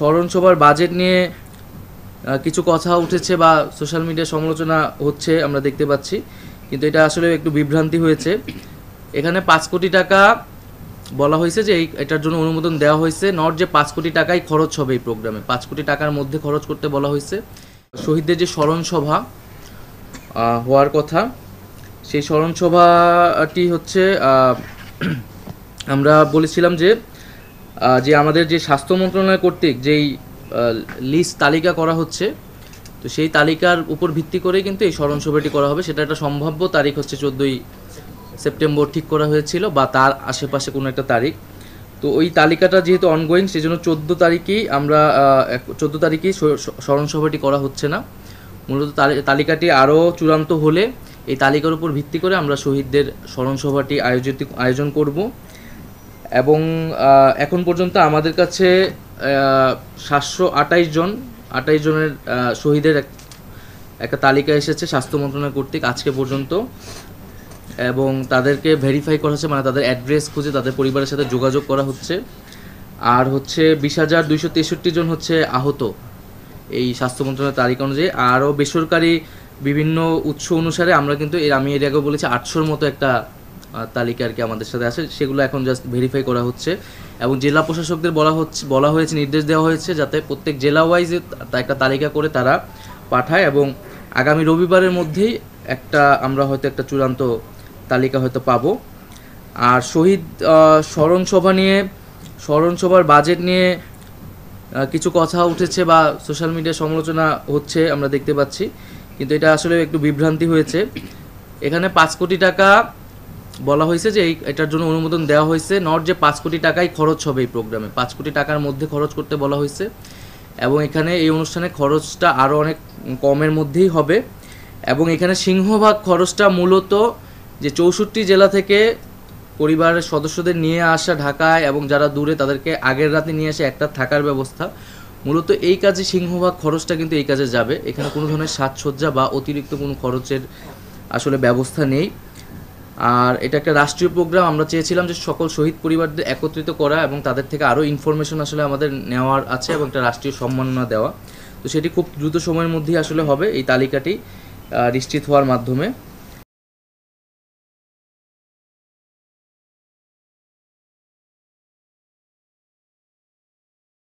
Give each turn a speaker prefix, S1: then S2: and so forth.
S1: স্মরণসভার budget নিয়ে কিছু কথা উঠেছে বা সোশ্যাল মিডিয়া সমালোচনা হচ্ছে আমরা দেখতে পাচ্ছি, কিন্তু এটা আসলে একটু বিভ্রান্তি হয়েছে। এখানে 5 কোটি টাকা বলা হয়েছে যে এটার জন্য অনুমোদন দেওয়া হয়েছে, নট যে 5 কোটি টাকাই খরচ হবে এই প্রোগ্রামে। 5 কোটি টাকার মধ্যে খরচ করতে বলা হয়েছে। শহীদদের যে স্মরণসভা হওয়ার কথা, সেই স্মরণসভাটি হচ্ছে আমরা বলেছিলাম যে আমাদের যে স্বাস্থ্য মন্ত্রণালয় কর্তৃক যেই লিস্ট তালিকা করা হচ্ছে, তো সেই তালিকার উপর ভিত্তি করেই কিন্তু এই স্মরণসভাটি করা হবে। সেটা একটা সম্ভাব্য তারিখ হচ্ছে 14ই সেপ্টেম্বর ঠিক করা হয়েছিল, বা তার আশেপাশে কোনো একটা তারিখ। তো ওই তালিকাটা যেহেতু অনগোয়িং, সেই জন্য 14 তারিখেই স্মরণসভাটি করা হচ্ছে না। মূলত তালিকাটি আরও চূড়ান্ত হলে এই তালিকার উপর ভিত্তি করে আমরা শহীদদের স্মরণসভাটি আয়োজন করব। এবং এখন পর্যন্ত আমাদের কাছে 728 জনের শহীদের একটা তালিকা এসেছে স্বাস্থ্য মন্ত্রণালয় কর্তৃক আজকে পর্যন্ত, এবং তাদেরকে ভেরিফাই করা হচ্ছে, মানে তাদের অ্যাড্রেস খুঁজে তাদের পরিবারের সাথে যোগাযোগ করা হচ্ছে। আর হচ্ছে 20,263 জন হচ্ছে আহত এই স্বাস্থ্য মন্ত্রণালয়ের তালিকা অনুযায়ী। আরও বেসরকারি বিভিন্ন উৎস অনুসারে আমরা কিন্তু আমি এর আগেও বলেছি 800-র মতো একটা তালিকা আর কি আমাদের সাথে আসে, সেগুলো এখন জাস্ট ভেরিফাই করা হচ্ছে। এবং জেলা প্রশাসকদের বলা হয়েছে, নির্দেশ দেওয়া হয়েছে যাতে প্রত্যেক জেলা ওয়াইজে একটা তালিকা করে তারা পাঠায়, এবং আগামী রবিবারের মধ্যেই আমরা হয়তো একটা চূড়ান্ত তালিকা হয়তো পাবো। আর শহীদ স্মরণসভার বাজেট নিয়ে কিছু কথা উঠেছে বা সোশ্যাল মিডিয়া সমালোচনা হচ্ছে আমরা দেখতে পাচ্ছি, কিন্তু এটা আসলে একটু বিভ্রান্তি হয়েছে। এখানে 5 কোটি টাকা বলা হয়েছে যে এটার জন্য অনুমোদন দেওয়া হয়েছে, নট যে 5 কোটি টাকাই খরচ হবে এই প্রোগ্রামে। 5 কোটি টাকার মধ্যে খরচ করতে বলা হয়েছে, এবং এখানে এই অনুষ্ঠানে খরচটা আরও অনেক কমের মধ্যেই হবে। এবং এখানে সিংহভাগ খরচটা মূলত যে 64 জেলা থেকে পরিবারের সদস্যদের নিয়ে আসা ঢাকায়, এবং যারা দূরে তাদেরকে আগের রাতে নিয়ে আসে একটা থাকার ব্যবস্থা, মূলত এই কাজে সিংহভাগ খরচটা কিন্তু এই কাজে যাবে। এখানে কোনো ধরনের সাজসজ্জা বা অতিরিক্ত কোনো খরচের আসলে ব্যবস্থা নেই। আর এটা একটা রাষ্ট্রীয় প্রোগ্রাম, আমরা চেয়েছিলাম যে সকল শহীদ পরিবারদের একত্রিত করা এবং তাদের থেকে আরও ইনফরমেশন আসলে আমাদের নেওয়ার আছে, এবং একটা রাষ্ট্রীয় সম্মাননা দেওয়া। তো সেটি খুব দ্রুত সময়ের মধ্যেই আসলে হবে এই তালিকাটি নিশ্চিত হওয়ার মাধ্যমে।